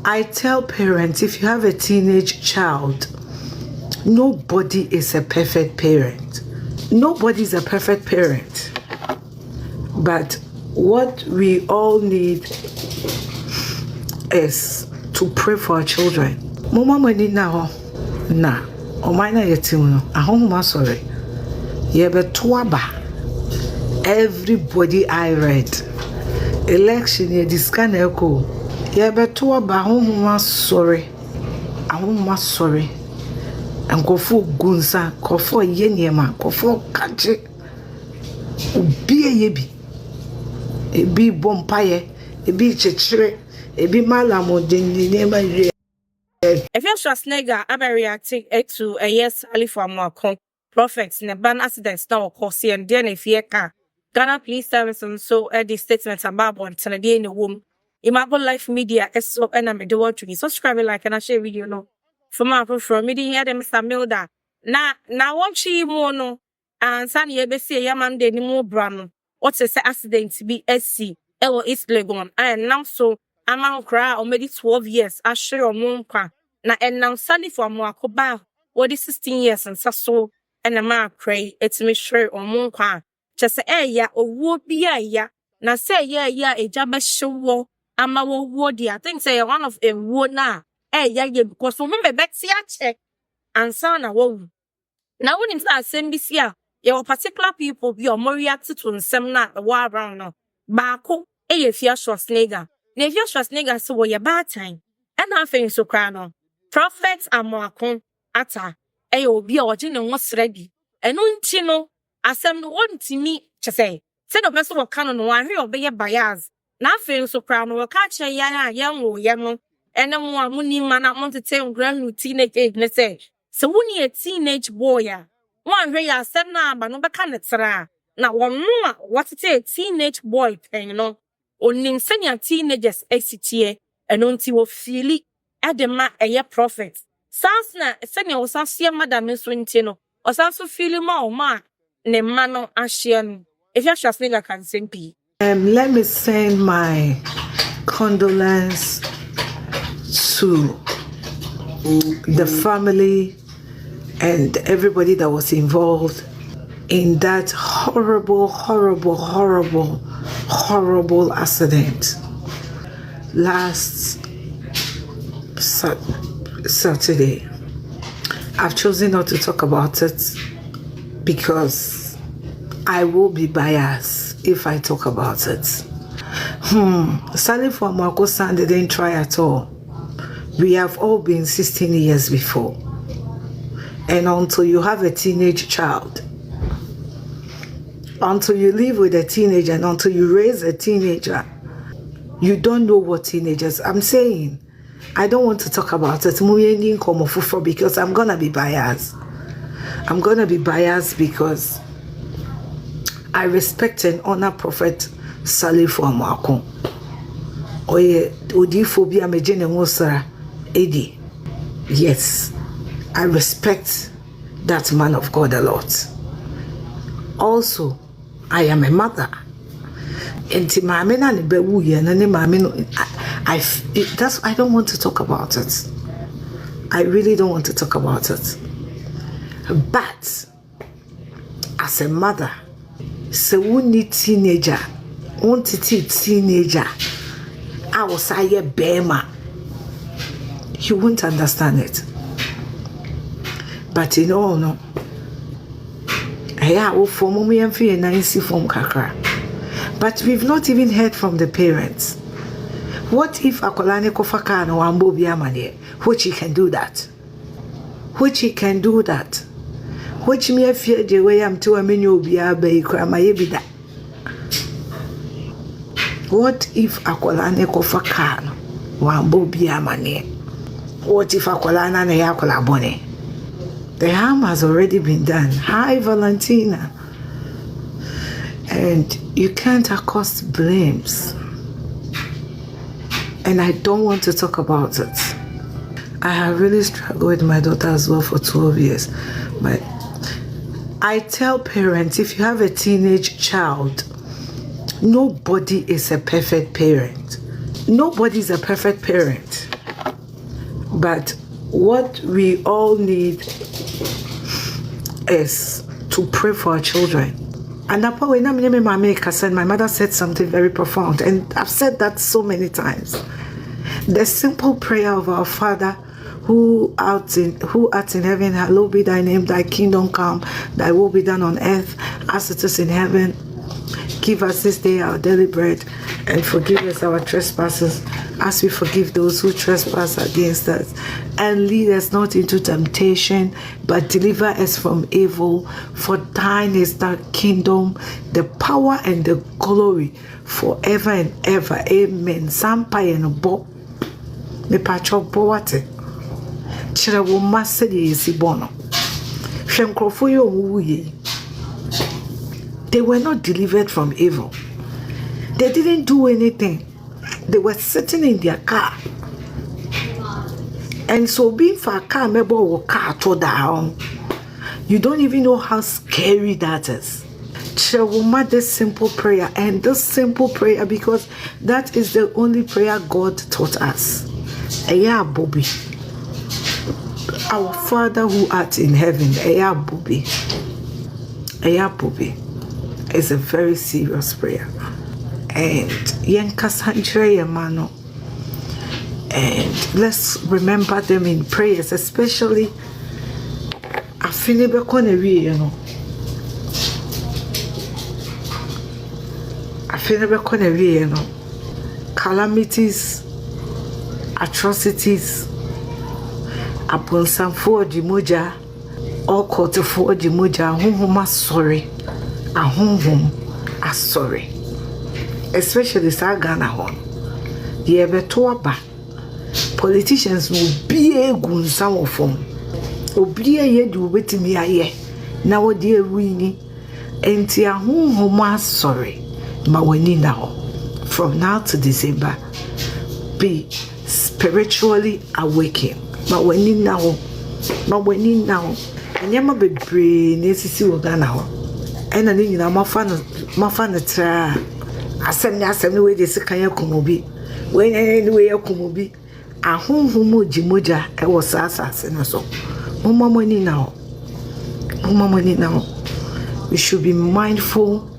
I tell parents, if you have a teenage child, nobody is a perfect parent. Nobody is a perfect parent. But what we all need is to pray for our children. Mama mani na na o mana yetim no ahoma sorry. Ye beto aba. Everybody I read. Election ye discan echo. Ye beto aba ahoma sorry. Ahoma sorry. And kofo gunsa, kofo yenyema, kofo kache. Ubi yebi. Ebi bompaye, ebi chechire, ebi malamo deni nema ye. Afia Schwarzenegger abe reacting to a yes Salifu Amoako prophets in a ban accidents now cause and then if ye can Ghana Police Service and so the statement about one Tennessee in the womb. Imagine Life Media SO and I'm the word to subscribe, like, and I share video no. From our from meeting here, Mr. Milda. Now, what she mono and Sunny Ebesi Yaman de Nimo Brano. What's a accident to be SC? Ewo is Legon. And now so I'm out cry or maybe 12 years. I share your moon na and now Salifu Amoako ba. What is 16 years and so and a man pray it's me sure or moon just say ya or would be ya. Na say ya a jabba show. I'm a word. I think say one of a wood now. Yeah, because remember Betsy check and son a woman. Now when it's same this year, your particular people be more reacted to some na a war around now. Bako, Afia Schwarzenegger. Afia Schwarzenegger so your bad time. And I'm feeling so crown. Prophets are more ata. Ayo be original was ready. And untino, as some one to me, to say, send a vessel of canon one real be a bias. Now feeling so crown will catch a young or young. And no more money man I want to tell grand teenage age, let's say. So when you a teenage boy, one ray I said now, but no back now one more what it a teenage boy thing, you know. Only senior teenagers exit and until you feel it at the mat a year prophet. Sounds na senior was a see madam Miss Wintino, or also feeling more ma ne mano ashian. If you just nigga can sing P. Let me send my condolence to the family and everybody that was involved in that horrible accident last Saturday. I've chosen not to talk about it because I will be biased if I talk about it. Salifu Amoako son didn't try at all. We have all been 16 years before. And until you have a teenage child, until you live with a teenager and until you raise a teenager, you don't know what teenagers. I'm saying, I don't want to talk about it because I'm going to be biased. I'm going to be biased because I respect and honor Prophet Salifu Amoako. Oye, odiphobia mejene ngosara. Eddie, yes, I respect that man of God a lot. Also, I am a mother. I don't want to talk about it. I really don't want to talk about it. But as a mother, so we need teenager, teenager. I was a bema. You won't understand it. But you know, no. But we've not even heard from the parents. What if Akolane Kofaka no Ambo Biamane? Which he can do that. Which he can do that. Which me fear the way I'm to a menu biabe that. What if Akolane Kofaka no Ambo Biamane? What if Akolana ne Yakola Bone? The harm has already been done. Hi, Valentina. And you can't accost blames. And I don't want to talk about it. I have really struggled with my daughter as well for 12 years. But I tell parents, if you have a teenage child, nobody is a perfect parent. Nobody is a perfect parent. But what we all need is to pray for our children. And my mother said something very profound, and I've said that so many times. The simple prayer of our Father who art in heaven, hallowed be thy name, thy kingdom come, thy will be done on earth as it is in heaven. Give us this day our daily bread, and forgive us our trespasses as we forgive those who trespass against us. And lead us not into temptation, but deliver us from evil. For thine is the kingdom, the power, and the glory forever and ever. Amen. Sampai and bo me pacho boate. Chira wo masedi isi bono. Shemkrofo yo wuye. They were not delivered from evil. They didn't do anything. They were sitting in their car. And so being for a car, maybe a car to down. You don't even know how scary that is. Chewuma, this simple prayer, and this simple prayer, because that is the only prayer God taught us. Eya Bobby. Our Father who art in heaven, Eya Bobby. Eya Bobby. Is a very serious prayer. And and let's remember them in prayers, especially calamities, atrocities, upon some for the moja, all quarter for the moja, whom sorry. Ahonhom sorry, especially Sagana hon. Ye beto aba. Politicians will be a gun some of them. Obi ye do wetimi aye. Na wo de awini. Enti ahonhom sorry. Ma wani now. From now to December, be spiritually awakened. Ma wani now. Ma wani now. Anyama bebre nesisi wo Ghana hon. And then you know, my fan tra. I send the way they say, can you come be? When anyway, you come be. A home moja, I was assassin or so. Mama money now. We should be mindful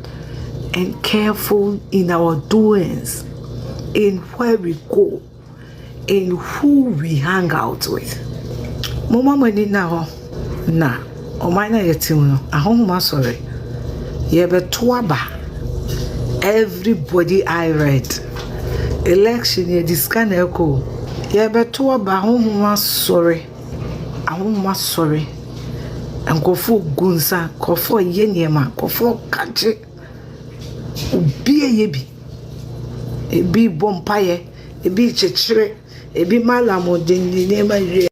and careful in our doings, in where we go, in who we hang out with. Mama money now. Nah, or mine are your a home sorry. Everybody I read election ye this kind of echo. Sorry. And go for gunsa, go for yenyema, go for country. Be a yebi. A be bompaye, a be chechre, a be malamo ding name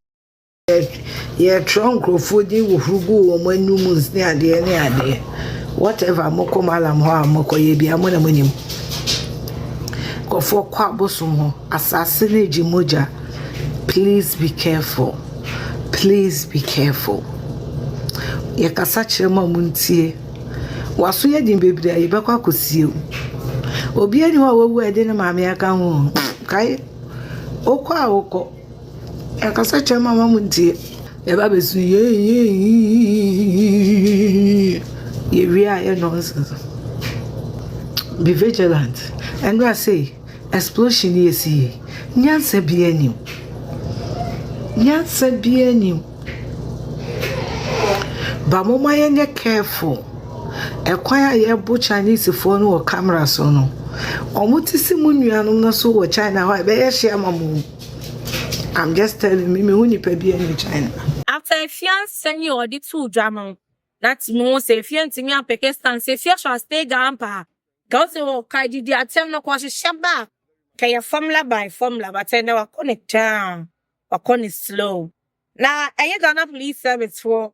ye trunk of food you who when you must near the whatever moko malam ho moko ye bia mo na monim kofo kwa bosom ho assassinate moja. Please be careful, ye kasa kire ma muntie waso ye din bebre ye bekwa kosie obi ani ho wawu ede ne maame aka ho kai okwa okọ ye kasa kire ma muntie ye ba besu ye real nonsense. Be vigilant. And I say, explosion is here. Nyanse bienu. But mama ye careful. Ekwan ye bo Chinese phone or camera so no. Omutisi munuanum no so wo China ho be ye share mamu. I'm just telling me who ni pa bia in China. After a fiance you or the two drama. That's more say fiance me and Pakistan say Afia Schwarzenegger ampa. Go say wo kai di atem no kwa shaba. Kaya formula by formula but I never connect down. Or connect slow. Now I Ghana police service for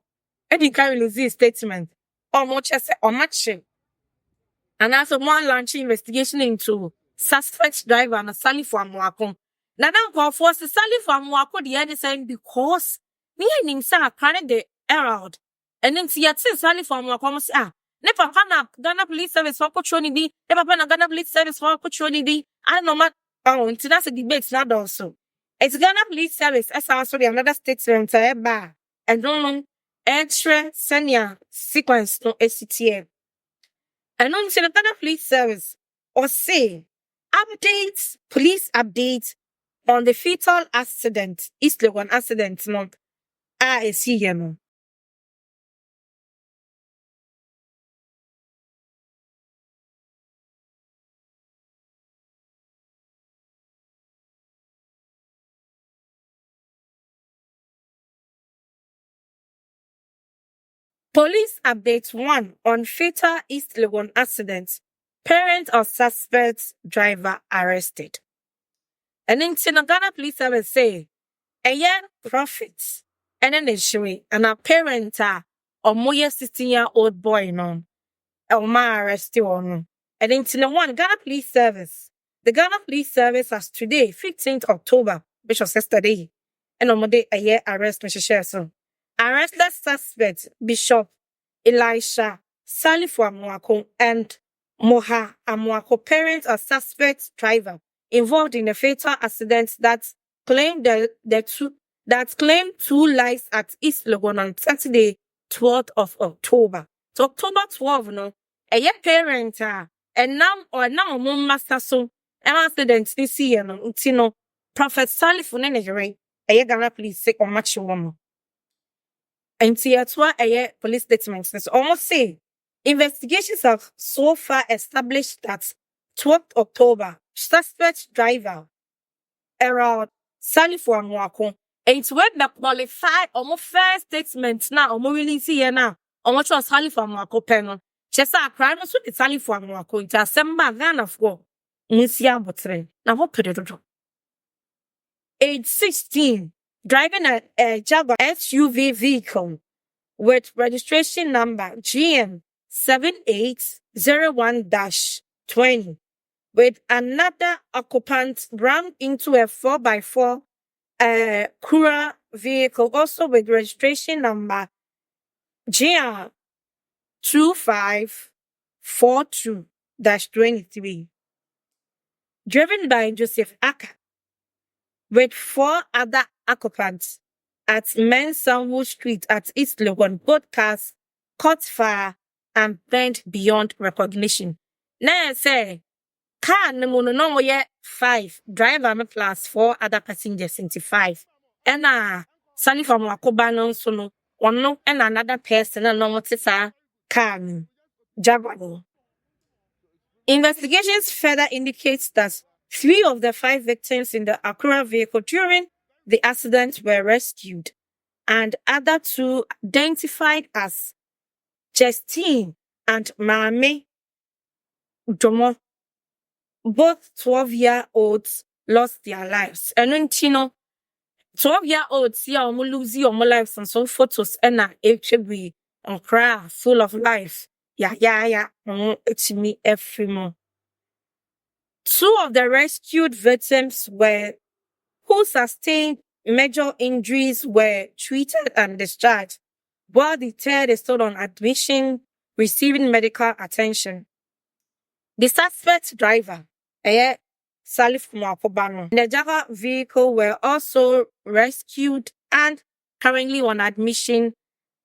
any can release statement. Or much as or much. And also one launching investigation into suspect driver and Salifu Amoako. Now don't call for Salifu Amoako the other saying because me and him say carrying the around. And then see at Salifu Amoako say ne papa na Ghana police service for patrolling di ne papa na Ghana police service for patrolling di I know ma oh until that's a debate not also. It's Ghana Police Service as also the another statement ba and no extra senior sequence no SCTF. And on the Ghana Police Service or say updates, police updates on the fatal accident, East Legon accident no is here no. Police update 1 on fatal East Legon accident. Parent of suspect driver arrested. And in Ghana Police Service say, a year profits. And then they show it. And a parent or more 16-year-old boy no. Elma arrested on. And in Ghana Police Service. The Ghana Police Service as today, 15th October, which was yesterday. And on Monday, a year arrest, Mr. Sherson. Arrested suspect, Bishop Elisha Salifu Amoako and Moha Amoako, parents of suspect driver involved in a fatal accident that claimed two lives at East Legon on Saturday, 12th of October. So October 12, no, a year parent and now mum master so an accident this year no, Prophet Salifu Nenegere, a year Ghana police say or match woman. And Tiatwa a police statements almost say investigations have so far established that 12th October, suspect driver around Salifu Amoako. And it's when the qualified almost first statement now, almost release here now, almost was Salifu Amoako penal. Chesa a crime so the Salifu Amoako. It's a samba Ghana for Musia Botre. Now what put it on? Age 16. Driving a Jaguar SUV vehicle with registration number GM 7801-20 with another occupant rammed into a 4x4 Kura vehicle, also with registration number GR 2542-23, driven by Joseph Acc with 4 other occupants at Mensahwood Street at East Legon. Both cars caught fire and burned beyond recognition. Now say car no 5, driver me plus 4 other passengers 5. And Salifu Amoako banon so no one and another person and no car Jaguar. Investigations further indicates that 3 of the 5 victims in the Akura vehicle during the accident were rescued, and other 2 identified as Justine and Mame Jomo. Both 12-year-olds lost their lives. And when 12-year-olds see lose your lives and some photos and HB and cry full of life. It's me every month. 2 of the rescued victims who sustained major injuries were treated and discharged, while the third is still on admission, receiving medical attention. The suspect driver, Salifu Amoako, and the Jaguar vehicle were also rescued and currently on admission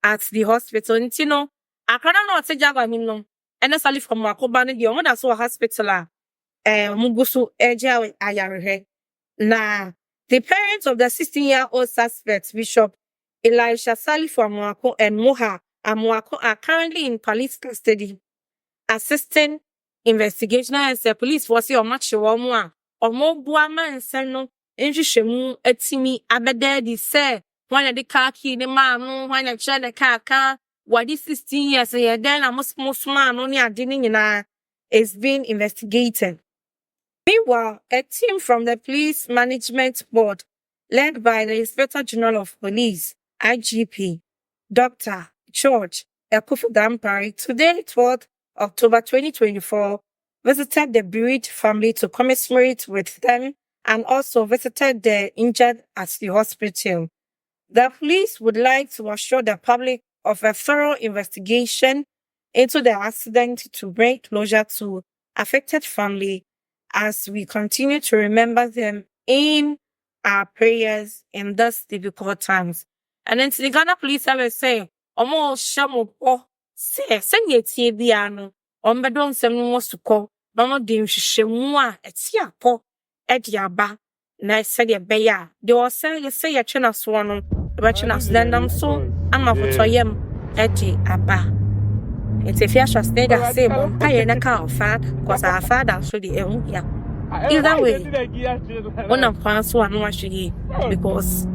at the hospital. I can't know what Jaguar mean, and the Salifu Amoako the one that's hospital. Mugusu Eja Ayarehe. Nah, the parents of the 16-year-old suspect, Bishop Elisha Salifu Amoako and Moha Amoako, are currently in police custody, assisting investigation as the police force or match or more buama and seno injishemu etimi abede say when the car key the man when I try the car what is 16 years then I must man only a dinning is being investigated. Meanwhile, a team from the Police Management Board, led by the Inspector General of Police, IGP, Dr. George Ekufu-Dampari, today, 12th October 2024, visited the bereaved family to commemorate with them and also visited the injured at the hospital. The police would like to assure the public of a thorough investigation into the accident to bring closure to affected family as we continue to remember them in our prayers in those difficult times. And then to the Ghana Police Service say, Omo Shamo po say, send ye tea biano, Ombadon sem was to call, Mama dim shemwa, et tia po, et yaba. Na said ye beya, they will say you say a chin of swan, but chin of slendam so, I'm a photoyem, et abba. It's a Afia Schwarzenegger say, Pay in a cow fat, cause our father should be yeah. Either way, one of us one watch ye because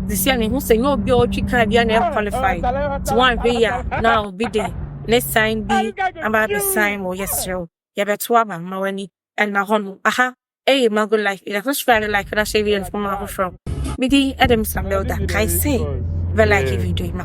this year who say no be all chicken be qualified. To one way now be there. Next time be about the sign or yes, you better one mawani and na honu. Aha, mago life. It was very like that. She from our from. Midi Adam Samuel that I say, well like if you do it, my